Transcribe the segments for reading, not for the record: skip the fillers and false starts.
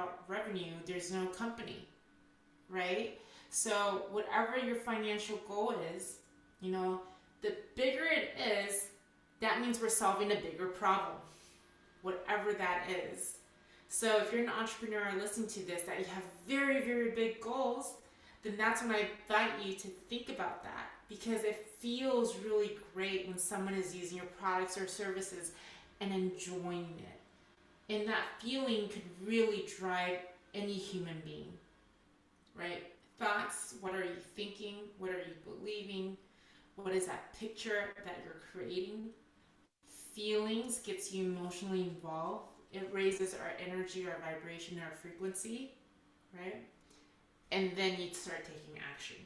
without revenue, there's no company, right? So whatever your financial goal is, you know, the bigger it is, that means we're solving a bigger problem, whatever that is. So if you're an entrepreneur listening to this, that you have very, very big goals, then that's when I invite you to think about that, because it feels really great when someone is using your products or services and enjoying it. And that feeling could really drive any human being, right? Thoughts, what are you thinking? What are you believing? What is that picture that you're creating? Feelings gets you emotionally involved. It raises our energy, our vibration, our frequency, right? And then you start taking action.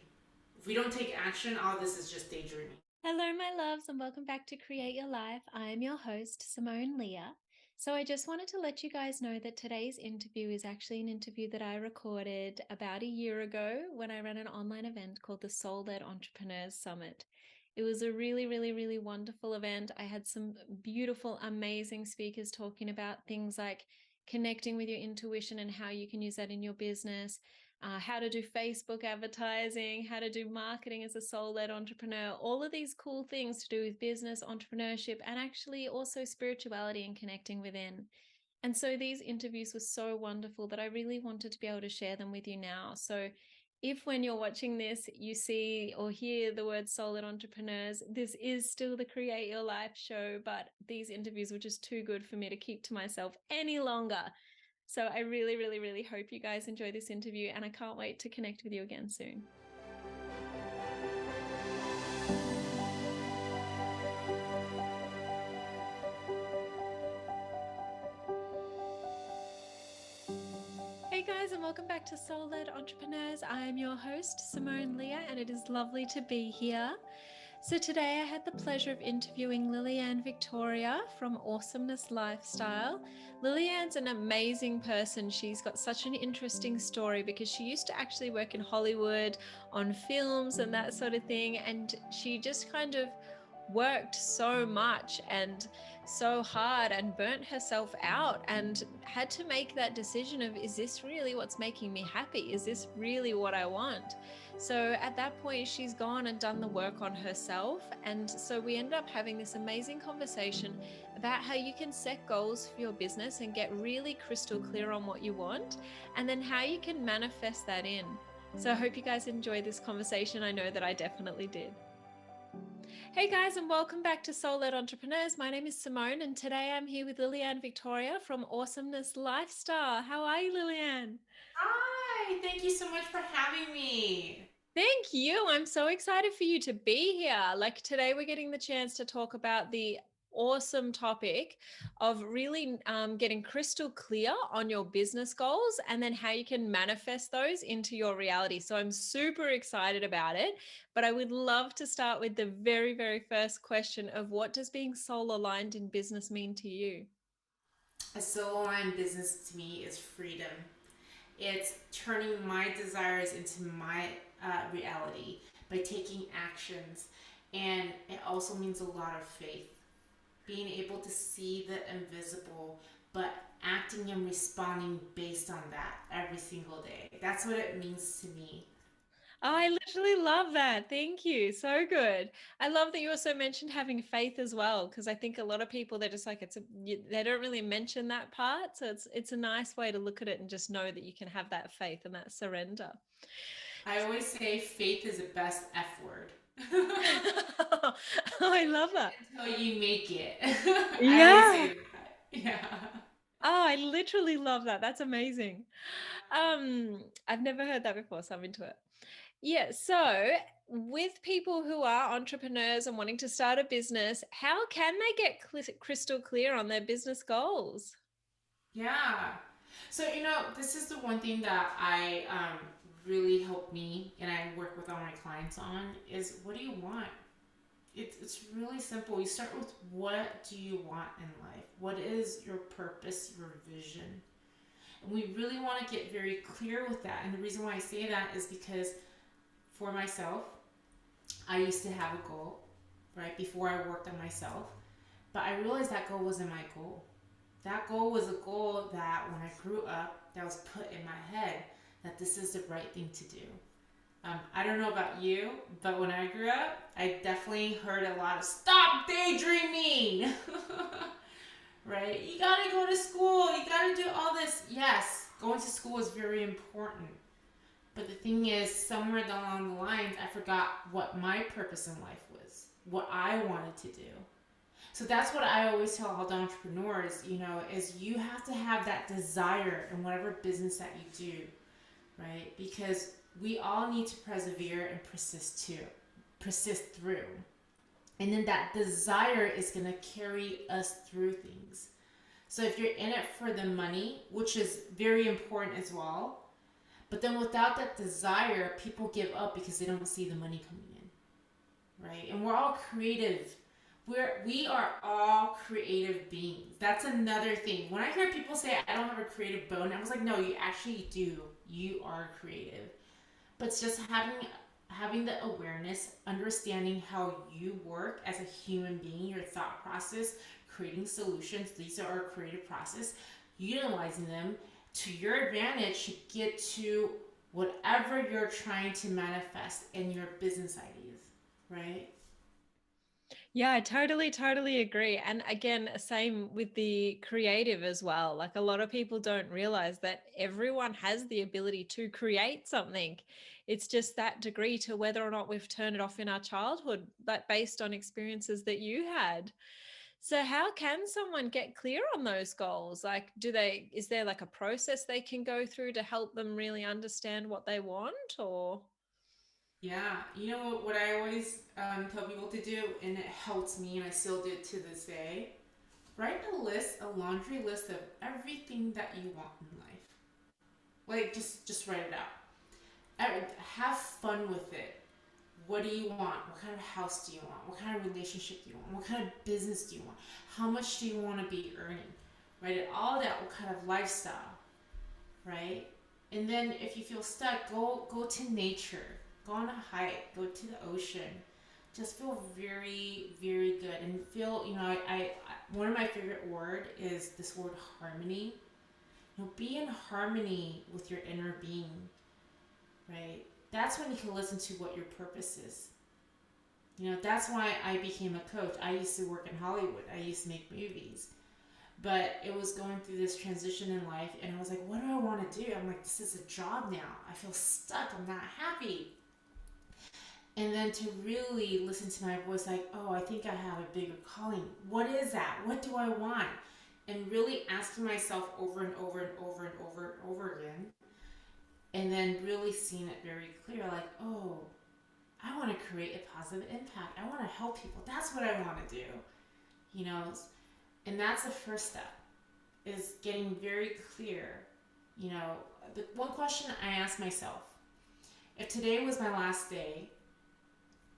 If we don't take action, all this is just daydreaming. Hello, my loves, and welcome back to Create Your Life. I am your host, Simone Leah. So, I just wanted to let you guys know that today's interview is actually an interview that I recorded about a year ago when I ran an online event called the Soul Led Entrepreneurs Summit. It was a really, really, really wonderful event. I had some beautiful, amazing speakers talking about things like connecting with your intuition and how you can use that in your business, how to do Facebook advertising, how to do marketing as a soul led entrepreneur, all of these cool things to do with business, entrepreneurship, and actually also spirituality and connecting within. And so these interviews were so wonderful that I really wanted to be able to share them with you now. So if when you're watching this, you see or hear the word soul led entrepreneurs, this is still the Create Your Life show, but these interviews were just too good for me to keep to myself any longer. So I really, really, really hope you guys enjoy this interview, and I can't wait to connect with you again soon. Hey guys, and welcome back to Soul Led Entrepreneurs. I am your host, Simone Leah, and it is lovely to be here. So today I had the pleasure of interviewing Lillian Victoria from Awesomeness Lifestyle. Lillian's an amazing person. She's got such an interesting story because she used to actually work in Hollywood on films and that sort of thing. And she just kind of worked so much and so hard and burnt herself out and had to make that decision of, is this really what's making me happy? Is this really what I want? So at that point, she's gone and done the work on herself. And so we ended up having this amazing conversation about how you can set goals for your business and get really crystal clear on what you want, and then how you can manifest that in. So I hope you guys enjoyed this conversation. I know that I definitely did. Hey guys, and welcome back to Soul Led Entrepreneurs. My name is Simone, and today I'm here with Lillian Victoria from Awesomeness Lifestyle. How are you, Lillian? Hi, thank you so much for having me. Thank you. I'm so excited for you to be here. Like today, we're getting the chance to talk about the awesome topic of really getting crystal clear on your business goals and then how you can manifest those into your reality. So I'm super excited about it. But I would love to start with the very, very first question of, what does being soul aligned in business mean to you? A solo line business to me is freedom. It's turning my desires into my reality by taking actions. And it also means a lot of faith. Being able to see the invisible, but acting and responding based on that every single day. That's what it means to me. Oh, I literally love that. Thank you. So good. I love that you also mentioned having faith as well, because I think a lot of people, they're just like, they don't really mention that part. So it's a nice way to look at it and just know that you can have that faith and that surrender. I always say faith is the best F word. Oh, I love that. Until you make it. I always Yeah. say that. Yeah. Oh, I literally love that. That's amazing. I've never heard that before, so I'm into it. Yeah, so with people who are entrepreneurs and wanting to start a business, how can they get crystal clear on their business goals? Yeah. So, this is the one thing that I really help me and I work with all my clients on is, what do you want? It's really simple. You start with, what do you want in life? What is your purpose, your vision? And we really want to get very clear with that. And the reason why I say that is because for myself, I used to have a goal, right, before I worked on myself. But I realized that goal wasn't my goal. That goal was a goal that when I grew up, that was put in my head that this is the right thing to do. I don't know about you, but when I grew up, I definitely heard a lot of "stop daydreaming." Right? You gotta go to school. You gotta do all this. Yes, going to school is very important. But the thing is, somewhere along the lines, I forgot what my purpose in life was, what I wanted to do. So that's what I always tell all the entrepreneurs, is you have to have that desire in whatever business that you do, right? Because we all need to persevere and persist through. And then that desire is going to carry us through things. So if you're in it for the money, which is very important as well, but then without that desire, people give up because they don't see the money coming in, right? And we're all creative. We are all creative beings. That's another thing. When I hear people say I don't have a creative bone, I was like, no, you actually do. You are creative. But it's just having the awareness, understanding how you work as a human being, your thought process, creating solutions. These are our creative process. Utilizing them to your advantage to get to whatever you're trying to manifest in your business ideas, right? Yeah, I totally agree. And again, same with the creative as well. Like a lot of people don't realize that everyone has the ability to create something. It's just that degree to whether or not we've turned it off in our childhood, but based on experiences that you had. So how can someone get clear on those goals? Like, is there like a process they can go through to help them really understand what they want or? Yeah, you know what I always tell people to do, and it helps me, and I still do it to this day. Write a laundry list of everything that you want in life. Like just write it out. Have fun with it. What do you want? What kind of house do you want? What kind of relationship do you want? What kind of business do you want? How much do you want to be earning? Write it all down. What kind of lifestyle, right? And then if you feel stuck, go to nature. Go on a hike. Go to the ocean. Just feel very, very good and feel. I one of my favorite word is this word harmony. Be in harmony with your inner being, right? That's when you can listen to what your purpose is. That's why I became a coach. I used to work in Hollywood. I used to make movies. But it was going through this transition in life, and I was like, what do I want to do? I'm like, this is a job now. I feel stuck. I'm not happy. And then to really listen to my voice, like, oh, I think I have a bigger calling. What is that? What do I want? And really asking myself over and over and over and over and over again. And then really seeing it very clear, like, oh, I want to create a positive impact. I want to help people. That's what I want to do. You know, and that's the first step is getting very clear. The one question I ask myself, if today was my last day,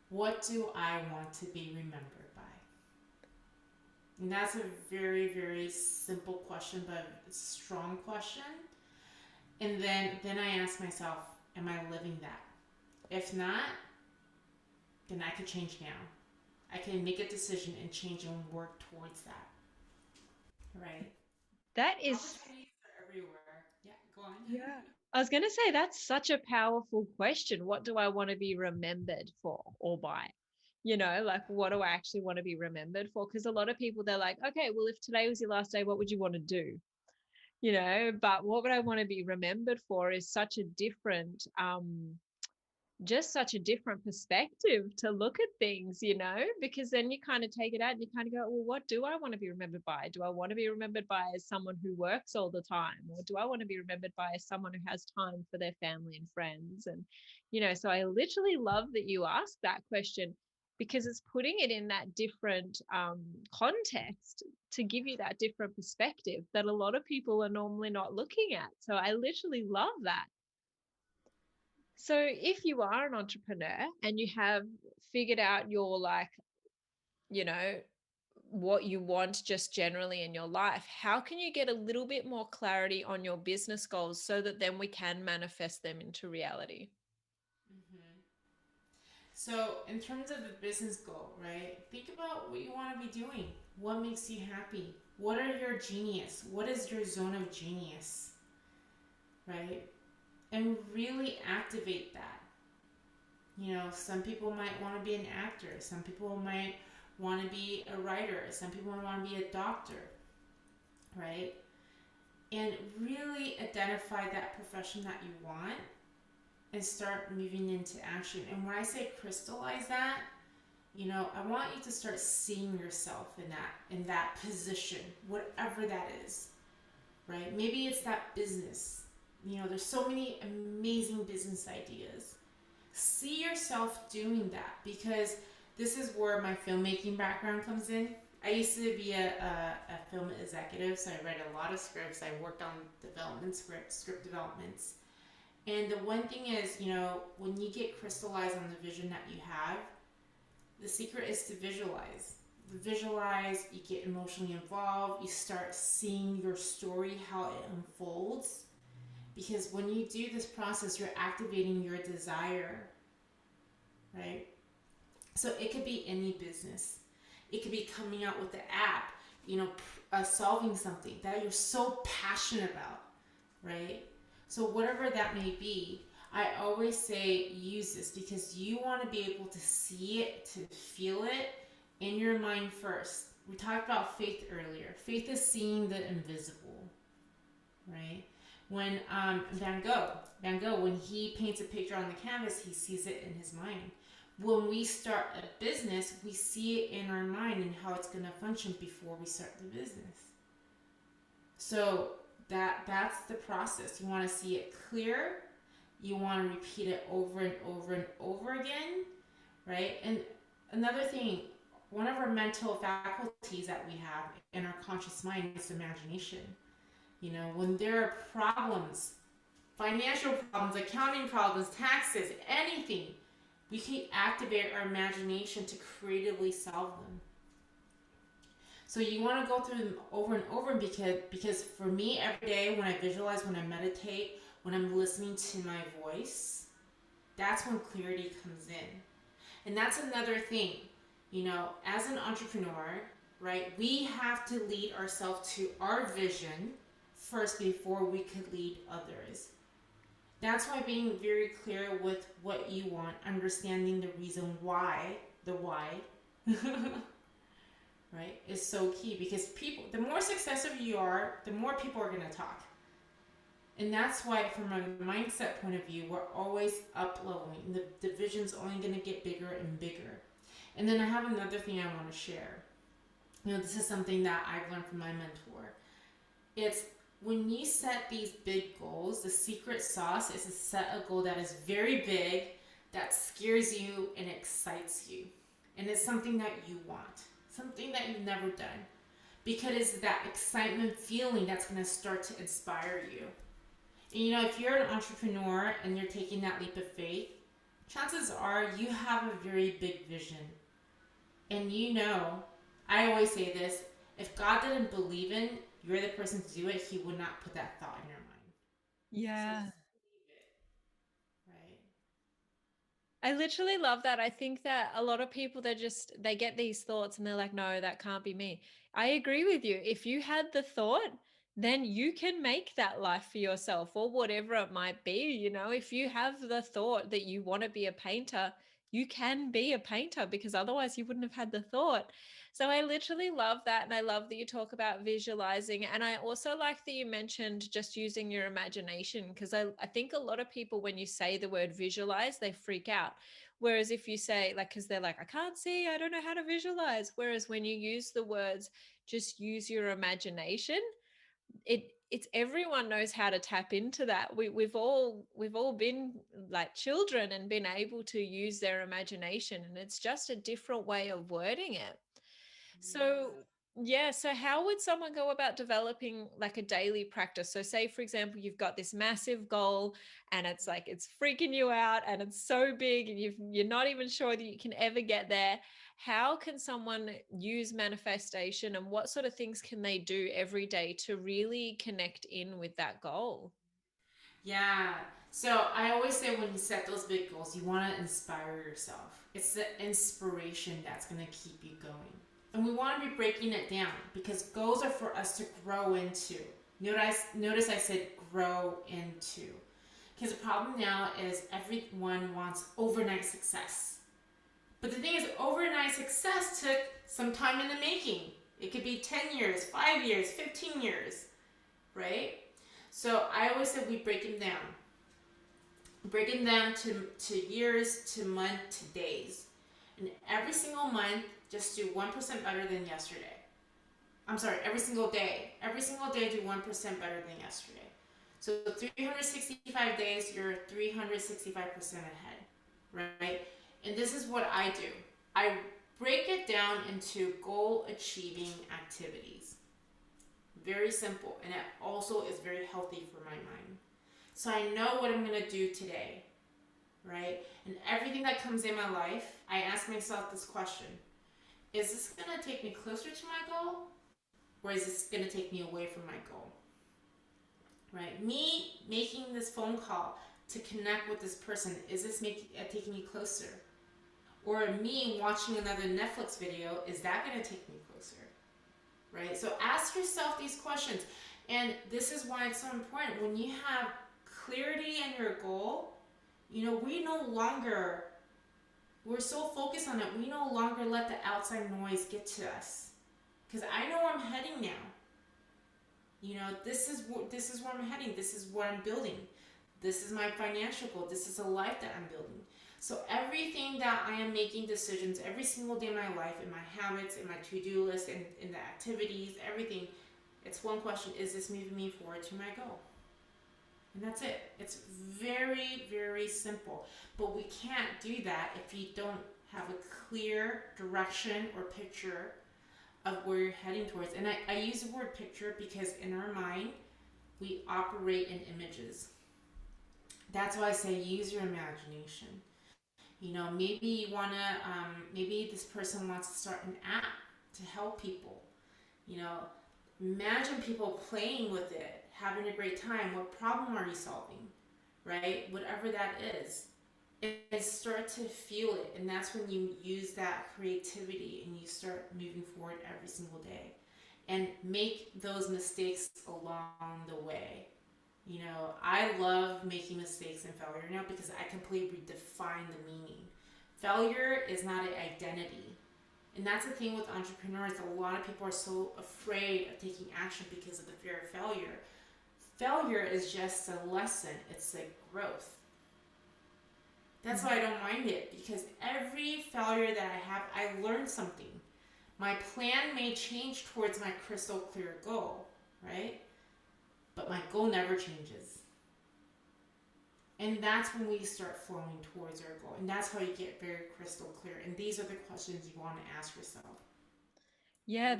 what do I want to be remembered by? And that's a very, very simple question, but a strong question. And then I ask myself, am I living that? If not, then I can change now. I can make a decision and change and work towards that. Right? That is, Opportunities are everywhere. Yeah, go on. yeah. I was going to say that's such a powerful question. What do I want to be remembered for or by? Like what do I actually want to be remembered for? Because a lot of people, they're like, okay, well, if today was your last day, what would you want to do? But what would I want to be remembered for is such a different just such a different perspective to look at things, because then you kind of take it out and you kind of go, well, what do I want to be remembered by? Do I want to be remembered by as someone who works all the time? Or do I want to be remembered by as someone who has time for their family and friends? And, so I literally love that you asked that question because it's putting it in that different context to give you that different perspective that a lot of people are normally not looking at. So I literally love that. So if you are an entrepreneur and you have figured out your you know, what you want just generally in your life, how can you get a little bit more clarity on your business goals so that then we can manifest them into reality? Mm-hmm. So, in terms of the business goal, right? Think about what you want to be doing. What makes you happy? What are your genius? What is your zone of genius? right? And really activate that. You know, some people might want to be an actor, some people might want to be a writer, some people might want to be a doctor, right? And really identify that profession that you want and start moving into action. And when I say crystallize that, you know, I want you to start seeing yourself in that position, whatever that is, right? Maybe it's that business. You know, there's so many amazing business ideas. See yourself doing that, because this is where my filmmaking background comes in. I used to be a film executive, so I read a lot of scripts. I worked on script developments. And the one thing is, you know, when you get crystallized on the vision that you have, the secret is to visualize. Visualize, you get emotionally involved, you start seeing your story, how it unfolds. Because when you do this process, you're activating your desire, right? So it could be any business. It could be coming out with the app, you know, solving something that you're so passionate about, right? So whatever that may be, I always say use this, because you want to be able to see it, to feel it in your mind first. We talked about faith earlier. Faith is seeing the invisible, right? When Van Gogh, when he paints a picture on the canvas, he sees it in his mind. When we start a business, we see it in our mind and how it's going to function before we start the business. So that's the process. You want to see it clear. You want to repeat it over and over and over again, right? And another thing, one of our mental faculties that we have in our conscious mind is imagination. You know, when there are problems, financial problems, accounting problems, taxes, anything, we can activate our imagination to creatively solve them. So you want to go through them over and over, because for me, every day when I visualize, when I meditate, when I'm listening to my voice, that's when clarity comes in. And that's another thing, you know, as an entrepreneur, right, we have to lead ourselves to our vision first before we could lead others. That's why being very clear with what you want, understanding the reason why, the why, right, is so key, because people, the more successful you are, the more people are going to talk. And that's why, from a mindset point of view, we're always up leveling. The vision's only going to get bigger and bigger. And then I have another thing I want to share. You know, this is something that I've learned from my mentor. It's when you set these big goals, the secret sauce is to set a goal that is very big, that scares you and excites you. And it's something that you want, something that you've never done. Because it's that excitement feeling that's going to start to inspire you. And you know, if you're an entrepreneur and you're taking that leap of faith, chances are you have a very big vision. And you know, I always say this, if God didn't believe in you're the person to do it, he would not put that thought in your mind. So Yeah. just believe it, right? I literally love that. I think that a lot of people, they get these thoughts and they're like, no, that can't be me. I agree with you. If you had the thought, then you can make that life for yourself or whatever it might be. You know, if you have the thought that you want to be a painter, you can be a painter, because otherwise you wouldn't have had the thought. So I literally love that. And I love that you talk about visualizing. And I also like that you mentioned just using your imagination, because I think a lot of people, when you say the word visualize, they freak out. Whereas if you say, like, because they're like, I can't see, I don't know how to visualize. Whereas when you use the words, just use your imagination, it's everyone knows how to tap into that. We've all been like children and been able to use their imagination, and it's just a different way of wording it. So, Yeah. yeah, so how would someone go about developing like a daily practice? So, say, for example, you've got this massive goal and it's like it's freaking you out and it's so big and you're not even sure that you can ever get there. How can someone use manifestation, and what sort of things can they do every day to really connect in with that goal? Yeah. So I always say when you set those big goals, you want to inspire yourself. It's the inspiration that's going to keep you going. And we want to be breaking it down, because goals are for us to grow into, Notice I said grow into. Because the problem now is everyone wants overnight success. But the thing is, overnight success took some time in the making. It could be 10 years, 5 years, 15 years, right? So I always said we break them down. Break them down to years, to month, to days. And every single month, just do 1% better than yesterday. I'm sorry, every single day. Every single day, do 1% better than yesterday. So 365 days, you're 365% ahead, right? And this is what I do. I break it down into goal achieving activities. Very simple, and it also is very healthy for my mind. So I know what I'm going to do today, right? And everything that comes in my life, I ask myself this question: is this going to take me closer to my goal, or is this going to take me away from my goal? Right? Me making this phone call to connect with this person, is this taking me closer? Or me watching another Netflix video, is that going to take me closer? Right? So ask yourself these questions. And this is why it's so important. When you have clarity in your goal, we're so focused on it, we no longer let the outside noise get to us. Because I know where I'm heading now. This is where I'm heading. This is what I'm building. This is my financial goal. This is a life that I'm building. So everything that I am making decisions every single day of my life, in my habits, in my to-do list, in the activities, everything, it's one question: is this moving me forward to my goal? And that's it. It's very, very simple. But we can't do that if you don't have a clear direction or picture of where you're heading towards. And I use the word picture because in our mind, we operate in images. That's why I say use your imagination. Maybe you want to, maybe this person wants to start an app to help people. You know, Imagine people playing with it, having a great time. What problem are you solving? Right? Whatever that is. And start to feel it. And that's when you use that creativity and you start moving forward every single day. And make those mistakes along the way. I love making mistakes and failure now because I completely redefine the meaning. Failure is not an identity. And that's the thing with entrepreneurs. A lot of people are so afraid of taking action because of the fear of failure. Failure is just a lesson, it's like growth. That's why I don't mind it, because every failure that I have, I learned something. My plan may change towards my crystal clear goal, right? But my goal never changes. And that's when we start flowing towards our goal. And that's how you get very crystal clear. And these are the questions you want to ask yourself. Yeah,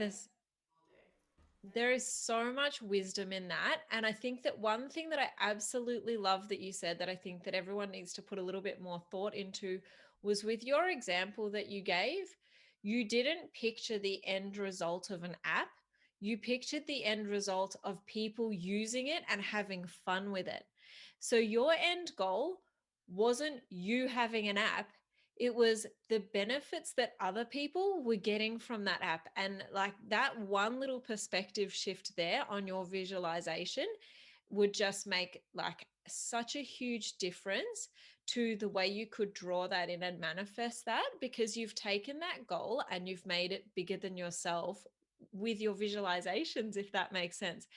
there is so much wisdom in that. And I think that one thing that I absolutely love that you said, that I think that everyone needs to put a little bit more thought into, was with your example that you gave. You didn't picture the end result of an app. You pictured the end result of people using it and having fun with it. So your end goal wasn't you having an app, it was the benefits that other people were getting from that app. And like that one little perspective shift there on your visualization would just make like such a huge difference to the way you could draw that in and manifest that, because you've taken that goal and you've made it bigger than yourself with your visualizations, if that makes sense.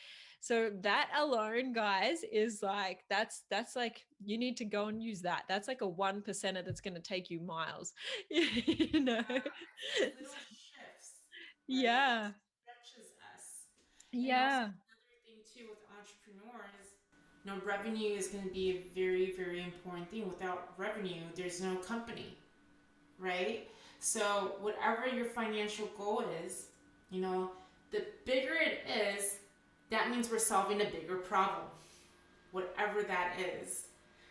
So that alone, guys, is like that's like you need to go and use that. That's like a 1%er that's going to take you miles. you know. It's little shifts, right? That Yeah. stretches us. And also Yeah. another thing too with entrepreneurs, revenue is going to be a very, very important thing. Without revenue, there's no company, right? So whatever your financial goal is, the bigger it is, that means we're solving a bigger problem, whatever that is.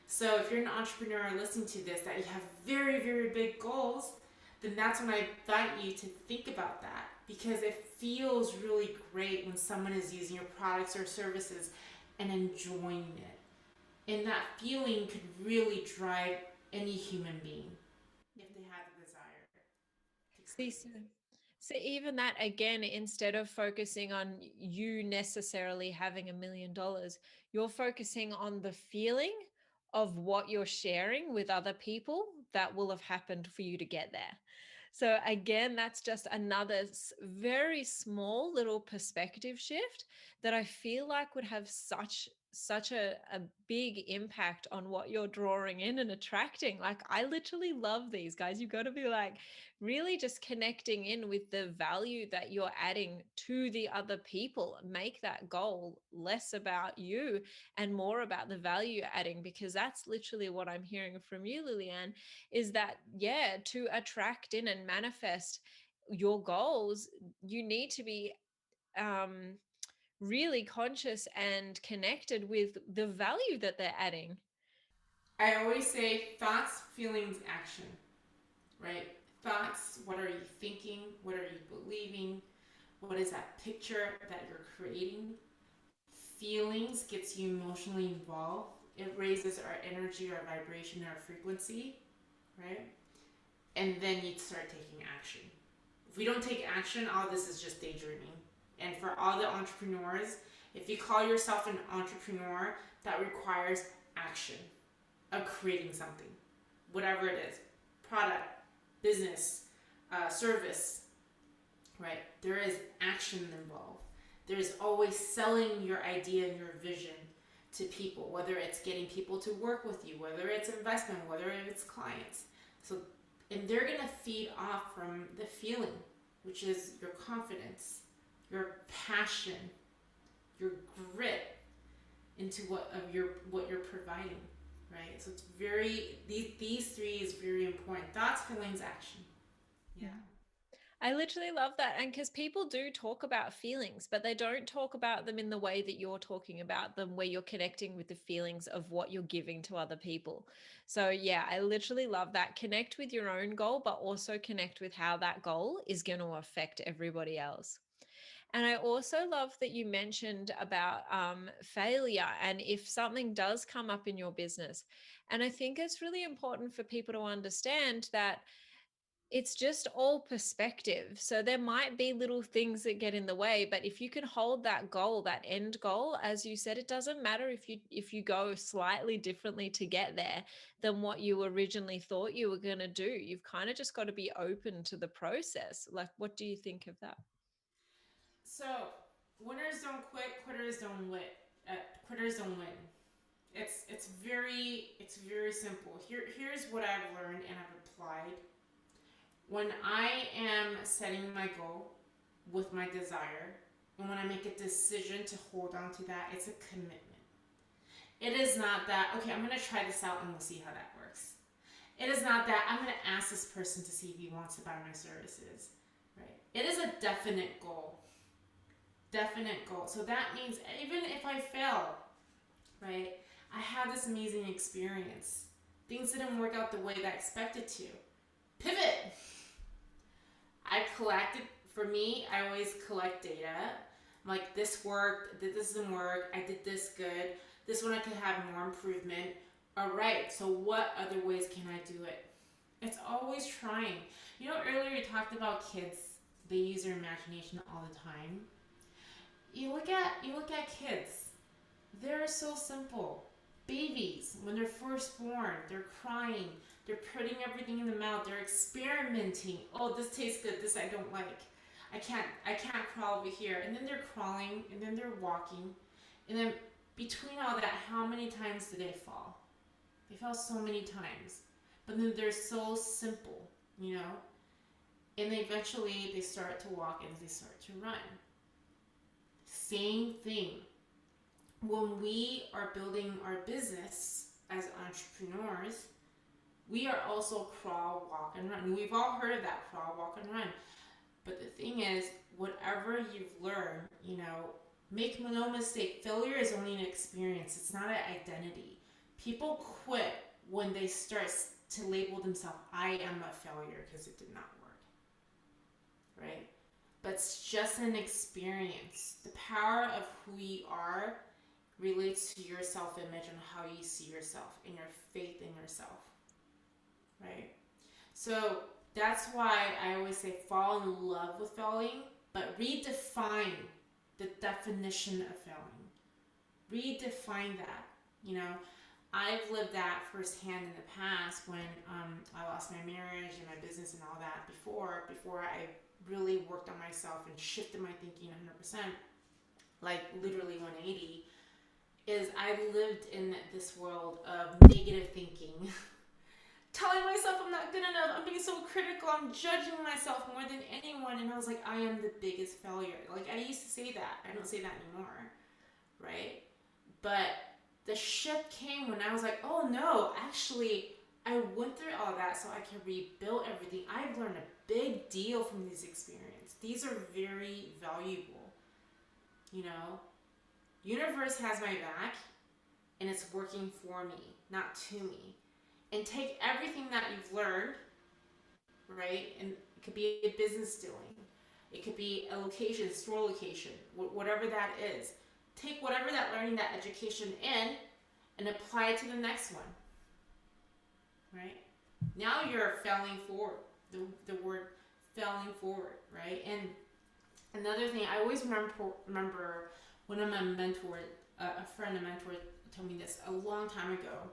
So if you're an entrepreneur listening to this, that you have very, very big goals, then that's when I invite you to think about that, because it feels really great when someone is using your products or services and enjoying it. And that feeling could really drive any human being if they have the desire to See, create it. So even that, again, instead of focusing on you necessarily having $1 million, you're focusing on the feeling of what you're sharing with other people that will have happened for you to get there. So again, that's just another very small little perspective shift that I feel like would have such a big impact on what you're drawing in and attracting. Like, I literally love these guys. You've got to be like really just connecting in with the value that you're adding to the other people. Make that goal less about you and more about the value you're adding, because that's literally what I'm hearing from you, Lillian, is that, yeah, to attract in and manifest your goals, you need to be um, really conscious and connected with the value that they're adding. I always say thoughts, feelings, action, right? Thoughts, what are you thinking? What are you believing? What is that picture that you're creating? Feelings gets you emotionally involved. It raises our energy, our vibration, our frequency, right? And then you start taking action. If we don't take action, all this is just daydreaming. And for all the entrepreneurs, if you call yourself an entrepreneur, that requires action of creating something, whatever it is, product, business, service, right? There is action involved. There's always selling your idea and your vision to people, whether it's getting people to work with you, whether it's investment, whether it's clients. So, and they're gonna feed off from the feeling, which is your confidence, your passion, your grit into what you're providing, right? So it's very these three is very important: thoughts, feelings, action. Yeah. I literally love that. And because people do talk about feelings, but they don't talk about them in the way that you're talking about them, where you're connecting with the feelings of what you're giving to other people. So, yeah, I literally love that. Connect with your own goal, but also connect with how that goal is going to affect everybody else. And I also love that you mentioned about failure and if something does come up in your business. And I think it's really important for people to understand that it's just all perspective. So there might be little things that get in the way, but if you can hold that goal, that end goal, as you said, it doesn't matter if you go slightly differently to get there than what you originally thought you were going to do. You've kind of just got to be open to the process. Like, what do you think of that? So winners don't quit, quitters don't win. Quitters don't win. It's very simple. Here's what I've learned and I've applied. When I am setting my goal with my desire, and when I make a decision to hold on to that, it's a commitment. It is not that, okay, I'm gonna try this out and we'll see how that works. It is not that I'm gonna ask this person to see if he wants to buy my services. Right? It is a definite goal. Definite goal. So that means even if I fail, right, I have this amazing experience. Things didn't work out the way that I expected to. Pivot. I collected, for me, I always collect data. I'm like, this worked, this didn't work, I did this good, this one I could have more improvement. All right, so what other ways can I do it? It's always trying. You know, earlier you talked about kids, they use their imagination all the time. You look at kids. They're so simple. Babies, when they're first born, they're crying, they're putting everything in the mouth, they're experimenting. Oh, this tastes good, this I don't like. I can't crawl over here. And then they're crawling, and then they're walking. And then between all that, how many times do they fall? They fall so many times. But then they're so simple, you know? And then eventually they start to walk and they start to run. Same thing. When we are building our business as entrepreneurs, we are also crawl, walk, and run. We've all heard of that crawl, walk, and run. But the thing is, whatever you've learned, make no mistake, failure is only an experience. It's not an identity. People quit when they start to label themselves, I am a failure because it did not work, right? But it's just an experience. The power of who we are relates to your self-image and how you see yourself and your faith in yourself, right? So That's why I always say fall in love with failing, but redefine the definition of failing. Redefine that. You know, I've lived that firsthand in the past when I lost my marriage and my business and all that before I really worked on myself and shifted my thinking 100%, like literally 180, is I lived in this world of negative thinking, telling myself I'm not good enough, I'm being so critical, I'm judging myself more than anyone, and I was like, I am the biggest failure. Like, I used to say that. I don't say that anymore, right? But the shift came when I was like, oh no, actually, I went through all that so I can rebuild everything. I've learned a big deal from these experiences. These are very valuable, you know? Universe has my back and it's working for me, not to me. And take everything that you've learned, right? And it could be a business dealing, it could be a location, store location, whatever that is. Take whatever that learning, that education in, and apply it to the next one, right? Now you're failing forward. The word failing forward, right? And another thing I always remember one of my mentors, a friend, a mentor, told me this a long time ago.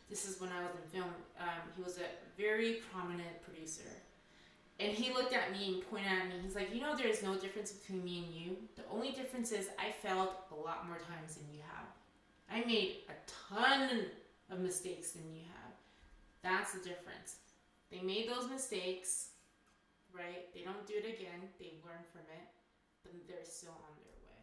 This is when I was in film. He was a very prominent producer. And he looked at me and pointed at me. He's like, you know, there's no difference between me and you. The only difference is I failed a lot more times than you have. I made a ton of mistakes than you have. That's the difference. They made those mistakes, right? They don't do it again. They learn from it, but they're still on their way.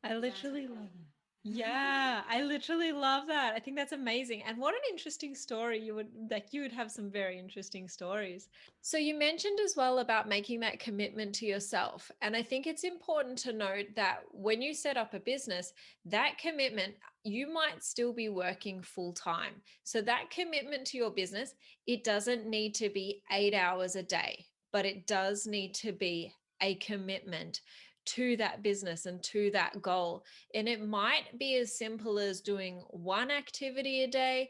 I Does that answer literally your love that. question? Yeah, I literally love that. I think that's amazing. And what an interesting story. You would have some very interesting stories. So you mentioned as well about making that commitment to yourself. And I think it's important to note that when you set up a business, that commitment, you might still be working full time. So that commitment to your business, it doesn't need to be 8 hours a day, but it does need to be a commitment to that business and to that goal. And it might be as simple as doing one activity a day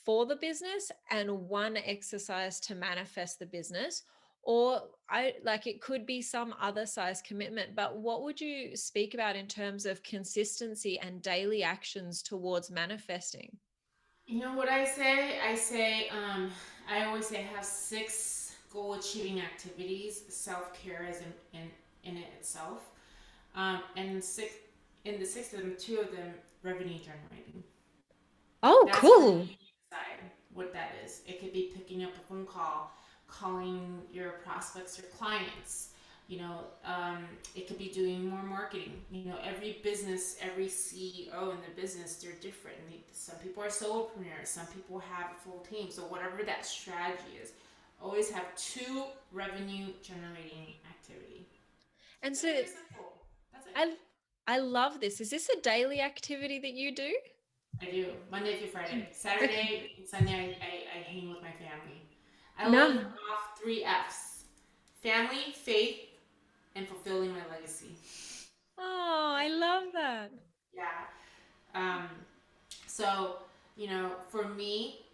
for the business and one exercise to manifest the business. Or I like it could be some other size commitment. But what would you speak about in terms of consistency and daily actions towards manifesting? You know what I say? I always say have 6 goal achieving activities. Self care is in it itself. And in the 6 of them, 2 of them revenue generating. Oh, That's for cool. you to decide what that is. It could be picking up a phone call, calling your prospects or clients. It could be doing more marketing. Every business, every CEO in the business, they're different. Some people are solopreneurs. Some people have a full team. So whatever that strategy is, always have 2 revenue generating activity. And It's so very simple. That's it. I I love this. Is this a daily activity that you do? I do Monday through Friday. Okay. Saturday and Sunday, I hang with my family. I live No. off 3 F's: family, faith, and fulfilling my legacy. Oh, I love that. Yeah. Um, so, for me,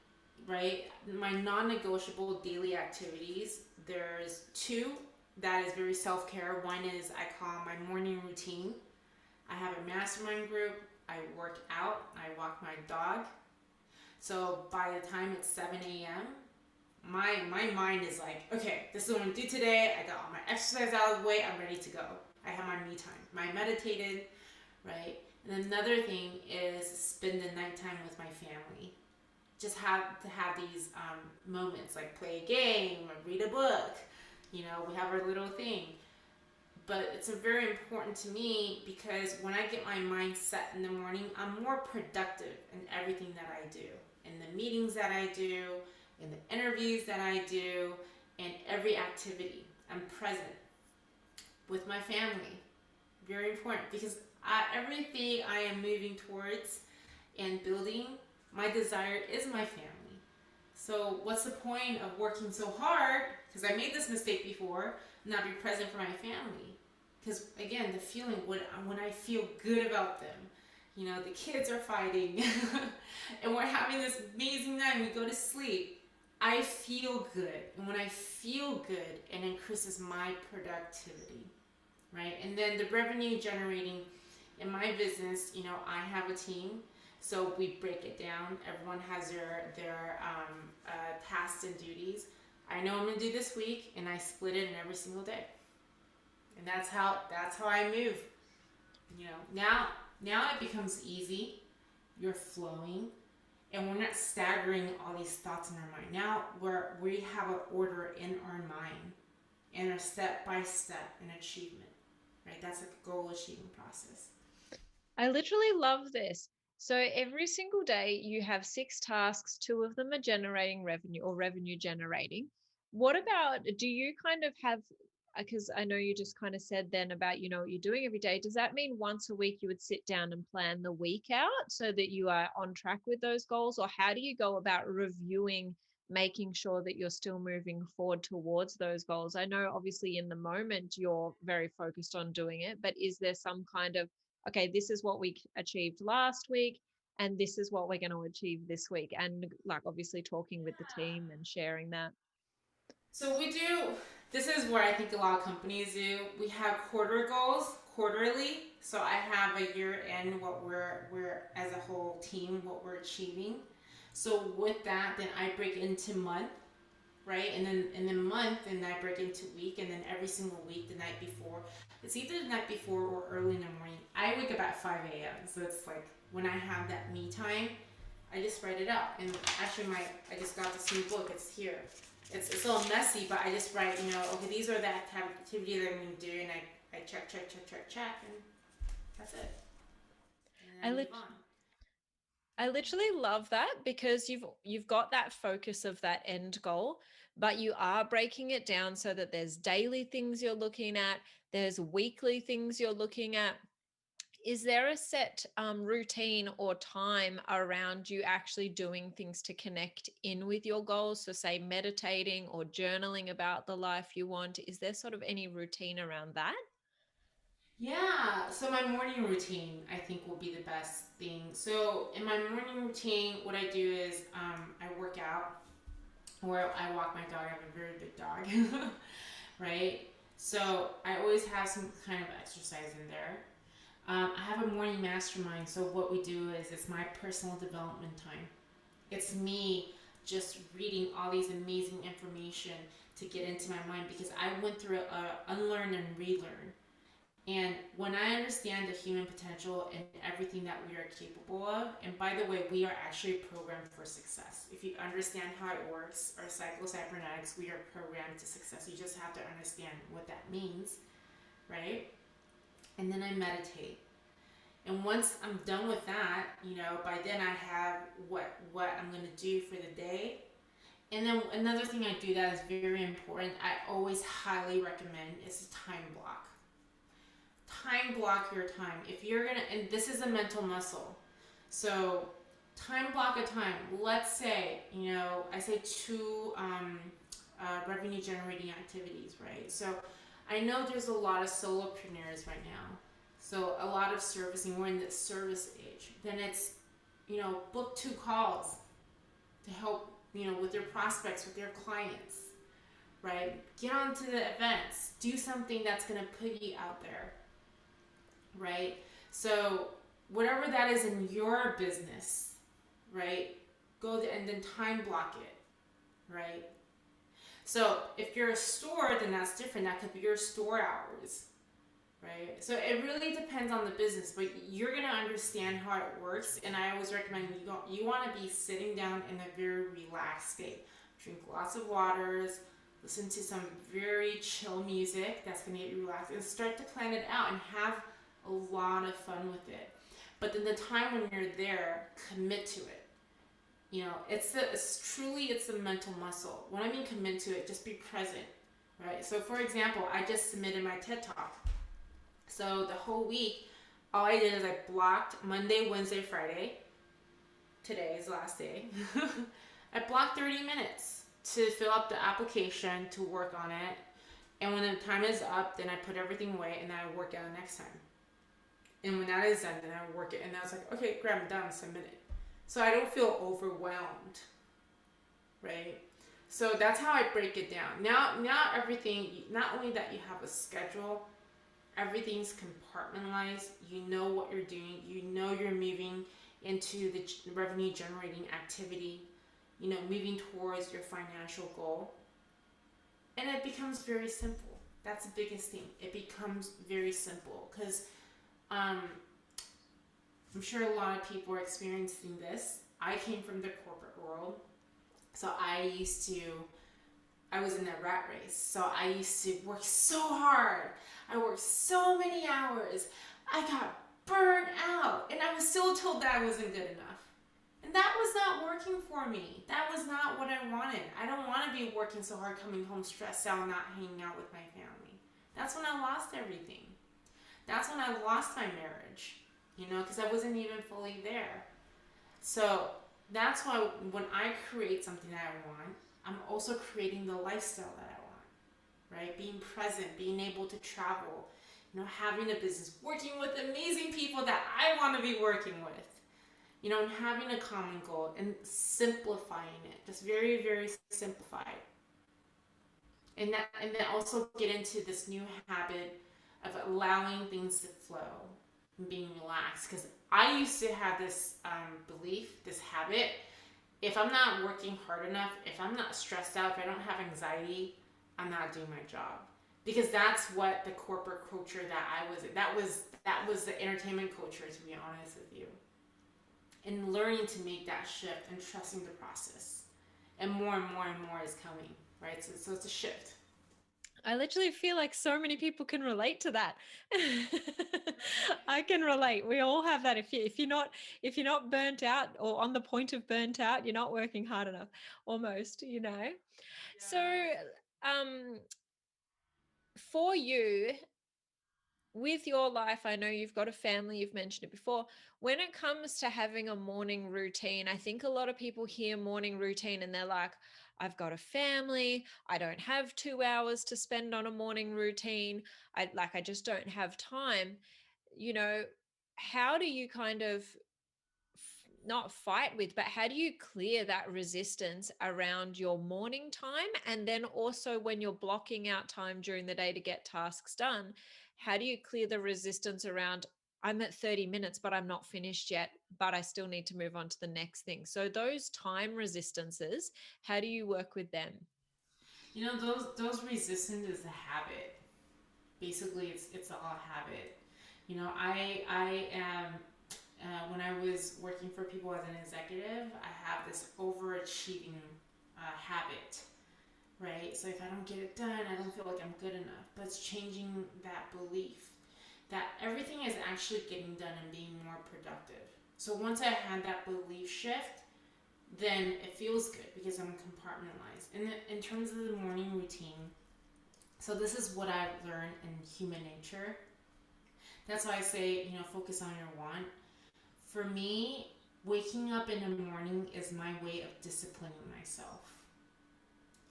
right, my non negotiable daily activities, there's 2 that is very self care. One is I call my morning routine. I have a mastermind group. I work out. I walk my dog. So by the time it's 7 a.m., my mind is like, okay, this is what I'm gonna do today. I got all my exercise out of the way. I'm ready to go. I have my me time. My meditated, right? And another thing is spend the nighttime with my family. Just have to have these moments, like play a game or read a book. We have our little thing. But it's a very important to me because when I get my mind set in the morning, I'm more productive in everything that I do, in the meetings that I do, in the interviews that I do, in every activity. I'm present with my family. Very important because everything I am moving towards and building, my desire is my family. So what's the point of working so hard? Because I made this mistake before, not be present for my family. Because again, the feeling when I feel good about them, the kids are fighting, and we're having this amazing night. We go to sleep. I feel good. And when I feel good, it increases my productivity, right? And then the revenue generating in my business, I have a team. So we break it down. Everyone has their tasks and duties. I know I'm gonna do this week, and I split it in every single day, and that's how I move. Now it becomes easy. You're flowing, and we're not staggering all these thoughts in our mind. Now we have an order in our mind and a step by step and achievement. Right? That's like a goal achieving process. I literally love this. So every single day you have 6 tasks, 2 of them are generating revenue or revenue generating. What about, do you kind of have, because I know you just kind of said then about, what you're doing every day. Does that mean once a week you would sit down and plan the week out so that you are on track with those goals? Or how do you go about reviewing, making sure that you're still moving forward towards those goals? I know obviously in the moment you're very focused on doing it, but is there some kind of, okay, this is what we achieved last week, and this is what we're going to achieve this week? And like obviously talking with the team and sharing that. So we do. This is where I think a lot of companies do. We have quarter goals quarterly. So I have a year end what we're as a whole team what we're achieving. So with that, then I break into month, right? And then month, and I break into week, and then every single week the night before. It's either the night before or early in the morning. I wake up at 5 a.m. So it's like when I have that me time, I just write it out. And actually, I just got this new book. It's here. It's a little messy, but I just write, okay, these are the activities that I'm going to do, and I check, and that's it. And then I I lit move on. I literally love that because you've got that focus of that end goal, but you are breaking it down so that there's daily things you're looking at, there's weekly things you're looking at. Is there a set routine or time around you actually doing things to connect in with your goals? So, say meditating or journaling about the life you want. Is there sort of any routine around that? Yeah, so my morning routine I think will be the best thing. So in my morning routine, what I do is I work out, or I walk my dog. I have a very big dog, right? So I always have some kind of exercise in there. I have a morning mastermind. So what we do is it's my personal development time. It's me just reading all these amazing information to get into my mind because I went through a unlearn and relearn. And when I understand the human potential and everything that we are capable of, and by the way, we are actually programmed for success. If you understand how it works, our psycho-cybernetics, we are programmed to success. You just have to understand what that means, right? And then I meditate. And once I'm done with that, by then I have what I'm gonna do for the day. And then another thing I do that is very important, I always highly recommend is a time block. Time block your time. If you're gonna, and this is a mental muscle. So time block a time. Let's say, I say two revenue generating activities, right? So I know there's a lot of solopreneurs right now. So a lot of servicing, we're in the service age. Then it's, book 2 calls to help, with your prospects, with your clients, right? Get onto the events. Do something that's going to put you out there, right? So whatever that is in your business, right? Go there and then time block it, right? So if you're a store, then that's different. That could be your store hours, right? So it really depends on the business, but you're gonna understand how it works. And I always recommend you want to be sitting down in a very relaxed state. Drink lots of waters, listen to some very chill music that's gonna get you relaxed, and start to plan it out and have a lot of fun with it. But then the time when you're there, commit to it. It's a mental muscle. When I mean commit to it, just be present, right? So for example, I just submitted my TED Talk. So the whole week, all I did is I blocked Monday, Wednesday, Friday. Today is the last day. I blocked 30 minutes to fill up the application, to work on it. And when the time is up, then I put everything away and then I work out next time. And when that is done, then I work it. And I was like, okay, great, I'm done, submit it. So I don't feel overwhelmed, right? So that's how I break it down. Now everything, not only that you have a schedule, everything's compartmentalized. You know what you're doing. You know you're moving into the revenue generating activity, moving towards your financial goal. And it becomes very simple. That's the biggest thing. It becomes very simple because um, I'm sure a lot of people are experiencing this. I came from the corporate world, so I was in that rat race. So I used to work so hard. I worked so many hours. I got burnt out, and I was still told that I wasn't good enough. And that was not working for me. That was not what I wanted. I don't want to be working so hard, coming home stressed out, not hanging out with my family. That's when I lost everything. That's when I lost my marriage, because I wasn't even fully there. So that's why when I create something that I want, I'm also creating the lifestyle that I want, right? Being present, being able to travel, having a business, working with amazing people that I want to be working with, and having a common goal and simplifying it, just very, very simplified. And then also get into this new habit of allowing things to flow and being relaxed. Because I used to have this belief, this habit. If I'm not working hard enough, if I'm not stressed out, if I don't have anxiety, I'm not doing my job. Because that's what the corporate culture that I was in. That was the entertainment culture, to be honest with you. And learning to make that shift and trusting the process. And more and more and more is coming, right? So it's a shift. I literally feel like so many people can relate to that. I can relate. We all have that. If you're not burnt out or on the point of burnt out, you're not working hard enough, almost. So, um, for you, with your life, I know you've got a family, you've mentioned it before. When it comes to having a morning routine, I think a lot of people hear morning routine and they're like, I've got a family, I don't have 2 hours to spend on a morning routine. I just don't have time. You know, how do you kind of not fight with, but how do you clear that resistance around your morning time? And then also when you're blocking out time during the day to get tasks done, how do you clear the resistance around, I'm at 30 minutes, but I'm not finished yet, but I still need to move on to the next thing? So those time resistances, how do you work with them? Those resistance is a habit. Basically, it's all habit. I am when I was working for people as an executive, I have this overachieving habit, right? So if I don't get it done, I don't feel like I'm good enough. But it's changing that belief that everything is actually getting done and being more productive. So once I had that belief shift, then it feels good because I'm compartmentalized. In terms of the morning routine, so this is what I've learned in human nature. That's why I say, focus on your want. For me, waking up in the morning is my way of disciplining myself.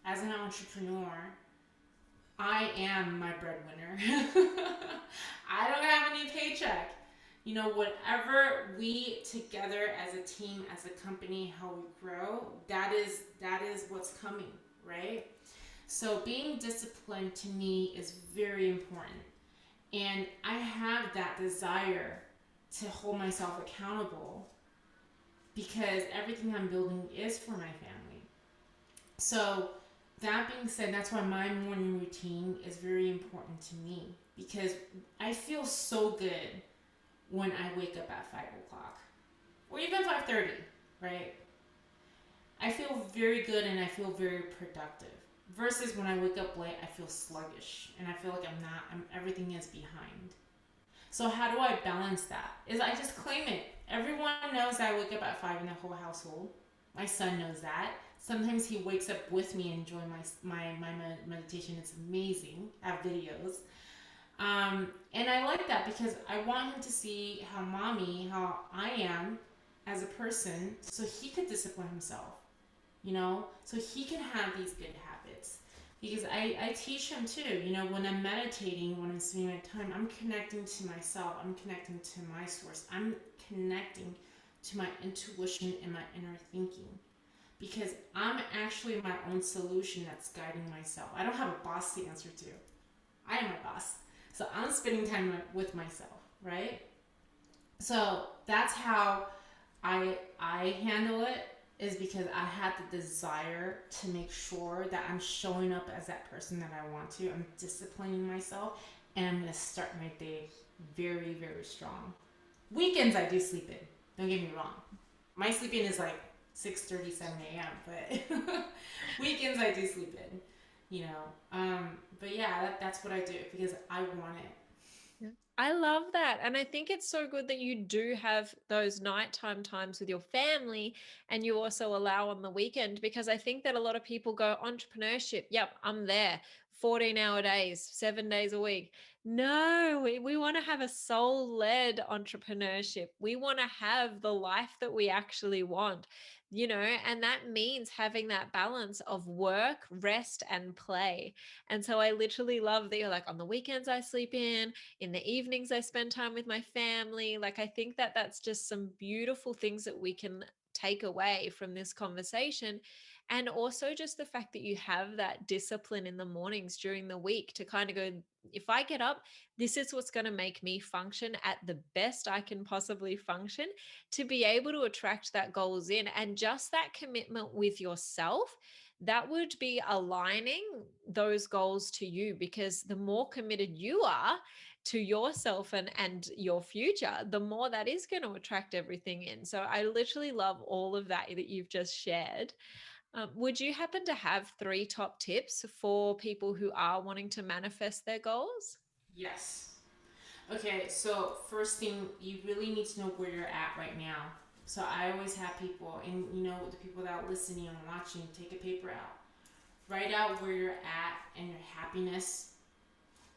As an entrepreneur, I am my breadwinner. I don't have any paycheck. Whatever we together as a team, as a company, how we grow, that is what's coming, right? So being disciplined to me is very important. And I have that desire to hold myself accountable because everything I'm building is for my family. So, that being said, that's why my morning routine is very important to me because I feel so good when I wake up at 5 o'clock or even 5:30, right? I feel very good and I feel very productive. Versus when I wake up late, I feel sluggish and I feel like everything is behind. So how do I balance that? Is I just claim it. Everyone knows I wake up at 5 in the whole household. My son knows that. Sometimes he wakes up with me and enjoy my meditation. It's amazing. I have videos. And I like that because I want him to see how I am as a person so he could discipline himself, so he can have these good habits. Because I teach him too, when I'm meditating, when I'm spending my time, I'm connecting to myself, I'm connecting to my source, I'm connecting to my intuition and my inner thinking. because I'm actually my own solution that's guiding myself. I don't have a boss to answer to. I am my boss. So I'm spending time with myself, right? So that's how I handle it, is because I had the desire to make sure that I'm showing up as that person that I want to. I'm disciplining myself, and I'm gonna start my day very, very strong. Weekends I do sleep in. Don't get me wrong. My sleep in is like 6:30, 7 a.m. But weekends I do sleep in. You know, but yeah, that's what I do because I want it. Yeah. I love that. And I think it's so good that you do have those nighttime times with your family and you also allow on the weekend, because I think that a lot of people go entrepreneurship. Yep, I'm there. 14-hour days, 7 days a week. No, we want to have a soul led entrepreneurship. We want to have the life that we actually want, and that means having that balance of work, rest, and play. And so I literally love that you're like, on the weekends, I sleep in the evenings I spend time with my family. Like, I think that that's just some beautiful things that we can take away from this conversation. And also just the fact that you have that discipline in the mornings during the week to kind of go, if I get up, this is what's going to make me function at the best I can possibly function, to be able to attract that goals in. And just that commitment with yourself, that would be aligning those goals to you, because the more committed you are to yourself and your future, the more that is going to attract everything in. So I literally love all of that you've just shared. Would you happen to have 3 top tips for people who are wanting to manifest their goals? Yes. Okay, so first thing, you really need to know where you're at right now. So I always have people, and the people that are listening and watching, take a paper out. Write out where you're at and your happiness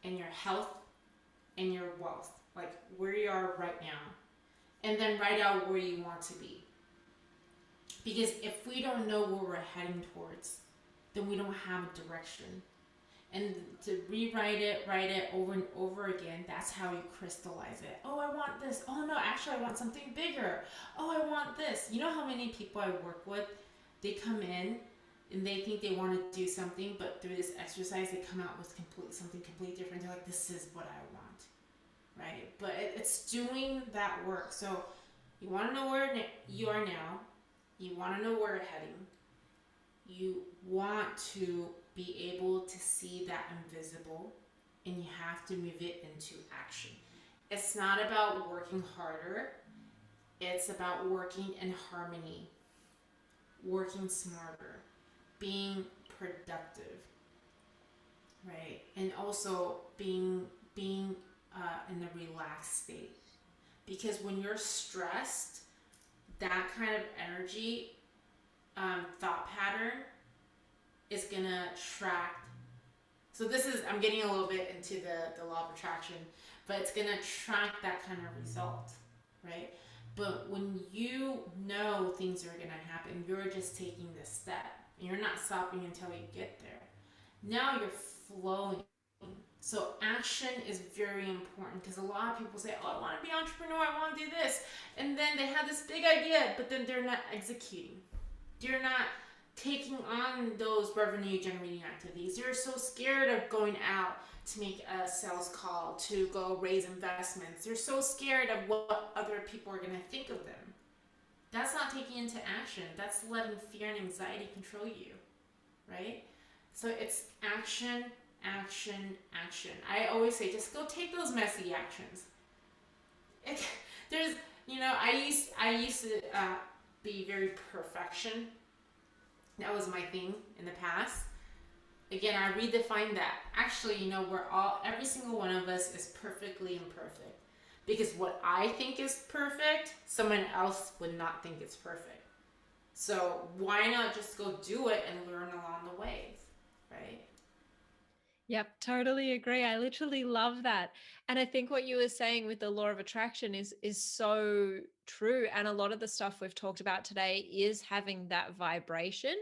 and your health and your wealth, like where you are right now. And then write out where you want to be. Because if we don't know where we're heading towards, then we don't have a direction. And to rewrite it, write it over and over again, that's how you crystallize it. Oh, I want this. Oh, no, actually, I want something bigger. Oh, I want this. You know how many people I work with, they come in and they think they want to do something, but through this exercise, they come out with something completely different. They're like, this is what I want, right? But it's doing that work. So you want to know where you are now. You want to know where you're heading. You want to be able to see that invisible, and you have to move it into action. It's not about working harder, it's about working in harmony, working smarter, being productive, right? And also being in a relaxed state. Because when you're stressed, that kind of energy, thought pattern is gonna track. So this is, I'm getting a little bit into the law of attraction, but it's gonna track that kind of result, right? But when you know things are gonna happen, you're just taking this step. You're not stopping until you get there. Now you're flowing. So action is very important, because a lot of people say, "Oh, I want to be an entrepreneur. I want to do this," and then they have this big idea, but then they're not executing. They're not taking on those revenue generating activities. They're so scared of going out to make a sales call, to go raise investments. They're so scared of what other people are going to think of them. That's not taking into action. That's letting fear and anxiety control you, right? So it's action, action, action. I always say, just go take those messy actions. It, there's, I used to be very perfection. That was my thing in the past. Again, I redefine that. Actually, every single one of us is perfectly imperfect. Because what I think is perfect, someone else would not think it's perfect. So why not just go do it and learn along the way, right? Yep, totally agree. I literally love that. And I think what you were saying with the law of attraction is so true. And a lot of the stuff we've talked about today is having that vibration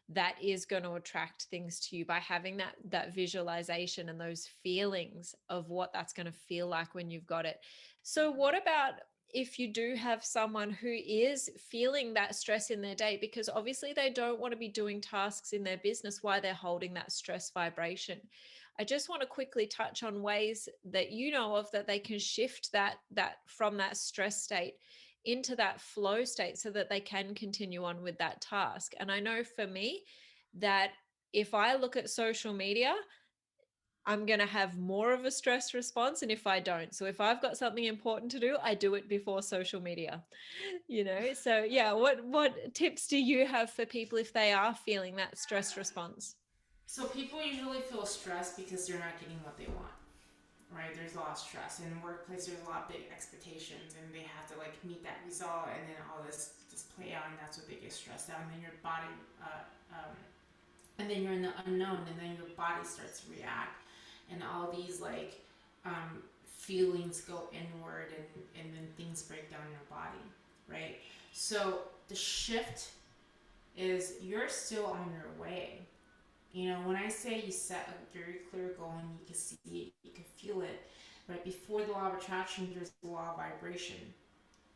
that is going to attract things to you, by having that visualization and those feelings of what that's going to feel like when you've got it. So what about if you do have someone who is feeling that stress in their day, because obviously they don't want to be doing tasks in their business while they're holding that stress vibration. I just want to quickly touch on ways that you know of that they can shift that from that stress state into that flow state so that they can continue on with that task. And I know for me that if I look at social media, I'm going to have more of a stress response. And if I don't, so if I've got something important to do, I do it before social media, So yeah, what tips do you have for people if they are feeling that stress response? So people usually feel stressed because they're not getting what they want, right? There's a lot of stress in the workplace. There's a lot of big expectations, and they have to like meet that result, and then all this just play out, and that's what they get stressed out. And then your body, and then you're in the unknown, and then your body starts to react, and all these like feelings go inward, and then things break down in your body, right? So the shift is you're still on your way. When I say you set a very clear goal and you can see it, you can feel it, right? Before the law of attraction, there's the law of vibration.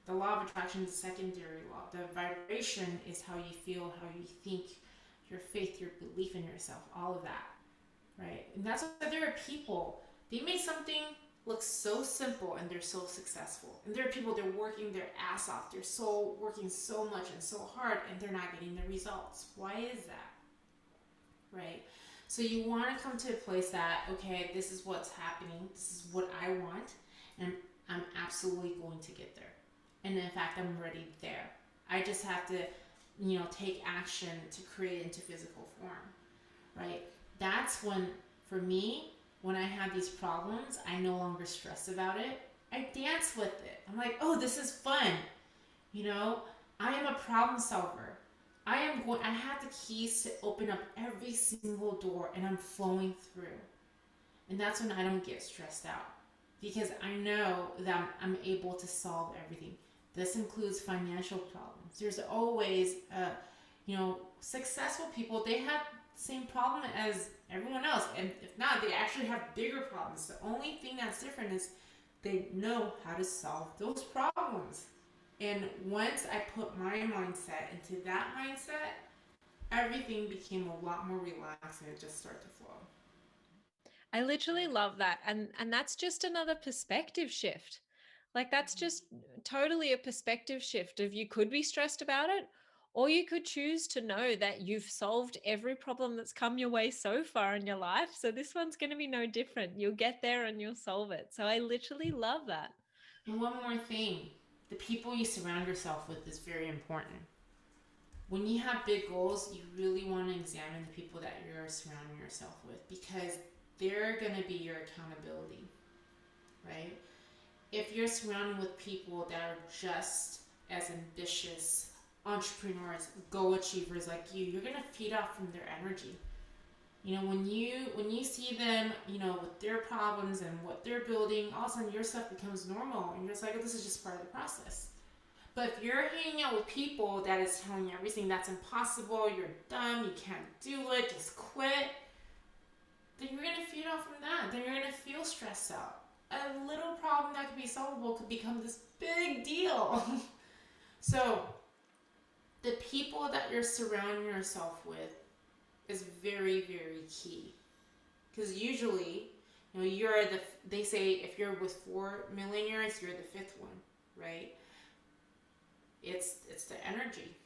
The law of attraction is a secondary law. The vibration is how you feel, how you think, your faith, your belief in yourself, all of that, right? And that's why there are people, they make something look so simple and they're so successful. And there are people, they're working their ass off. They're so working so much and so hard and they're not getting the results. Why is that? Right? So you want to come to a place that, okay, this is what's happening, this is what I want, and I'm absolutely going to get there. And in fact, I'm already there. I just have to, take action to create it into physical form, right? That's when, for me, when I have these problems, I no longer stress about it. I dance with it. I'm like, oh, this is fun. You know, I am a problem solver. I have the keys to open up every single door and I'm flowing through. And that's when I don't get stressed out because I know that I'm able to solve everything. This includes financial problems. There's always, successful people, they have the same problem as everyone else. And if not, they actually have bigger problems. The only thing that's different is they know how to solve those problems. And once I put my mindset into that mindset, everything became a lot more relaxed and it just started to flow. I literally love that. And that's just another perspective shift. Like that's just totally a perspective shift of you could be stressed about it, or you could choose to know that you've solved every problem that's come your way so far in your life. So this one's going to be no different. You'll get there and you'll solve it. So I literally love that. And one more thing, the people you surround yourself with is very important. When you have big goals, you really want to examine the people that you're surrounding yourself with because they're going to be your accountability, right? If you're surrounded with people that are just as ambitious entrepreneurs, go achievers like you're gonna feed off from their energy. When you see them, with their problems and what they're building, all of a sudden your stuff becomes normal, and you're just like, oh, this is just part of the process. But if you're hanging out with people that is telling you everything that's impossible, you're dumb, you can't do it, just quit, then you're gonna feed off from that. Then you're gonna feel stressed out. A little problem that could be solvable could become this big deal. So, the people that you're surrounding yourself with is very, very key. Because usually, they say if you're with 4 millionaires, you're the fifth one, right? It's the energy.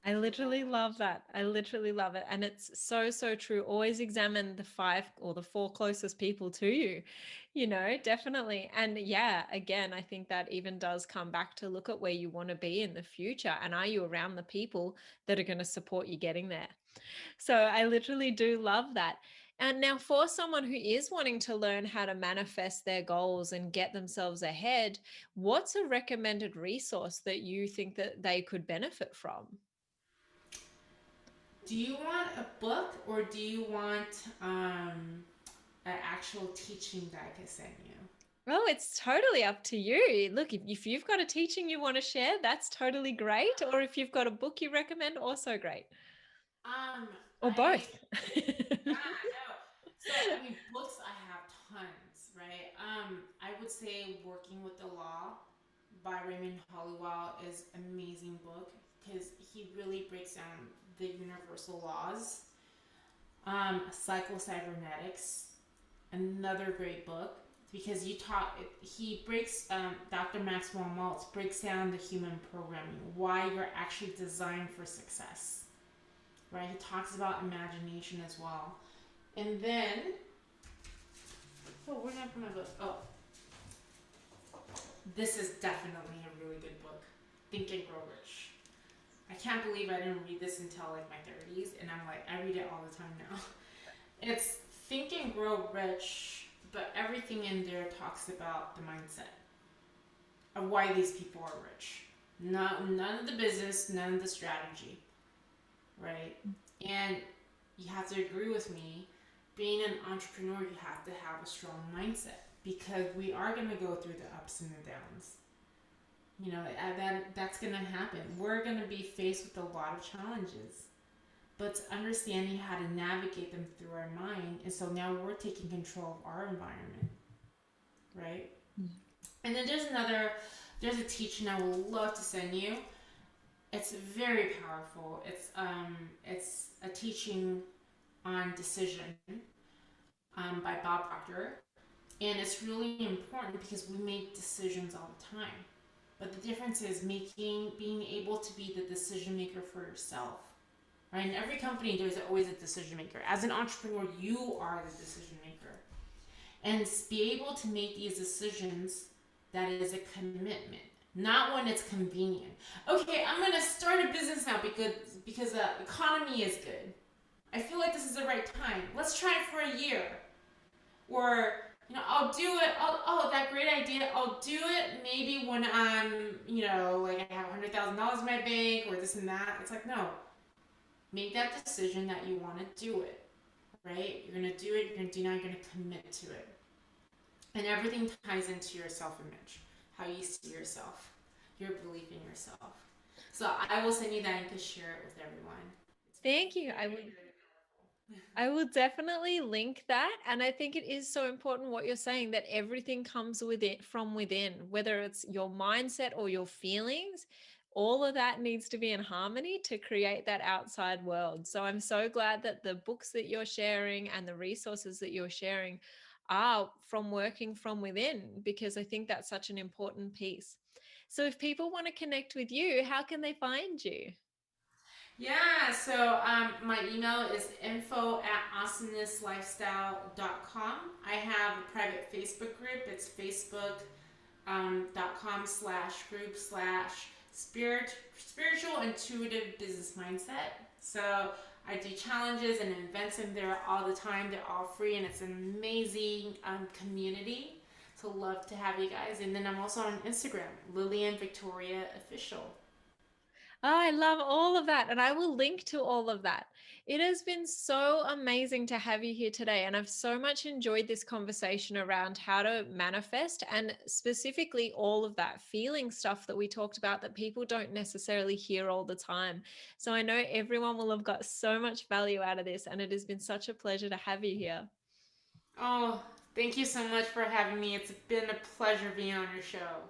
I literally love that. I literally love it. And it's so, so true. Always examine the 5 or the 4 closest people to you, definitely. And yeah, again, I think that even does come back to look at where you want to be in the future. And are you around the people that are going to support you getting there? So I literally do love that. And now, for someone who is wanting to learn how to manifest their goals and get themselves ahead, what's a recommended resource that you think that they could benefit from? Do you want a book or do you want an actual teaching that I can send you? Well, it's totally up to you. Look, if you've got a teaching you want to share, that's totally great. Or if you've got a book you recommend, also great. Um, Or I both. Yeah, I know. So I mean, books I have tons, right? I would say working with the law. by Raymond Hollowell is an amazing book because he really breaks down the universal laws. Psycho-cybernetics, another great book because he breaks Dr. Maxwell Maltz breaks down the human programming, why you're actually designed for success, right? He talks about imagination as well. And then, oh, where did I put my book? Oh, this is definitely a really good book, Think and Grow Rich. I can't believe I didn't read this until like my 30s, and I'm like, I read it all the time now. It's Think and Grow Rich, but everything in there talks about the mindset of why these people are rich. None of the business, none of the strategy, right? And you have to agree with me, being an entrepreneur, you have to have a strong mindset because we are going to go through the ups and the downs. You know, that's going to happen. We're going to be faced with a lot of challenges, but it's understanding how to navigate them through our mind. And so now we're taking control of our environment, right? Mm. And then there's a teaching I would love to send you. It's very powerful. It's a teaching on decision by Bob Proctor. And it's really important because we make decisions all the time. But the difference is being able to be the decision maker for yourself. Right? In every company, there's always a decision maker. As an entrepreneur, you are the decision maker. And be able to make these decisions, that is a commitment. Not when it's convenient. Okay, I'm going to start a business now because the economy is good. I feel like this is the right time. Let's try it for a year. Or, you know, I'll do it. Oh, that great idea. I'll do it maybe when I'm, you know, like I have $100,000 in my bank or this and that. It's like, no. Make that decision that you want to do it, right? You're going to do it. You're going to do now. You're going to commit to it. And everything ties into your self-image, how you see yourself, your belief in yourself. So I will send you that and you can share it with everyone. Thank you. I will definitely link that. And I think it is so important what you're saying, that everything comes with it from within, whether it's your mindset or your feelings. All of that needs to be in harmony to create that outside world. So I'm so glad that the books that you're sharing and the resources that you're sharing are from working from within, because I think that's such an important piece. So if people want to connect with you, how can they find you? Yeah, so my email is info@awesomeness.lifestyle.com. I have a private Facebook group. It's facebook.com/group/spiritual intuitive business mindset. So I do challenges and events in there all the time. They're all free and it's an amazing community. So love to have you guys. And then I'm also on Instagram, Lillian Victoria Official. Oh, I love all of that. And I will link to all of that. It has been so amazing to have you here today. And I've so much enjoyed this conversation around how to manifest, and specifically all of that feeling stuff that we talked about that people don't necessarily hear all the time. So I know everyone will have got so much value out of this. And it has been such a pleasure to have you here. Oh, thank you so much for having me. It's been a pleasure being on your show.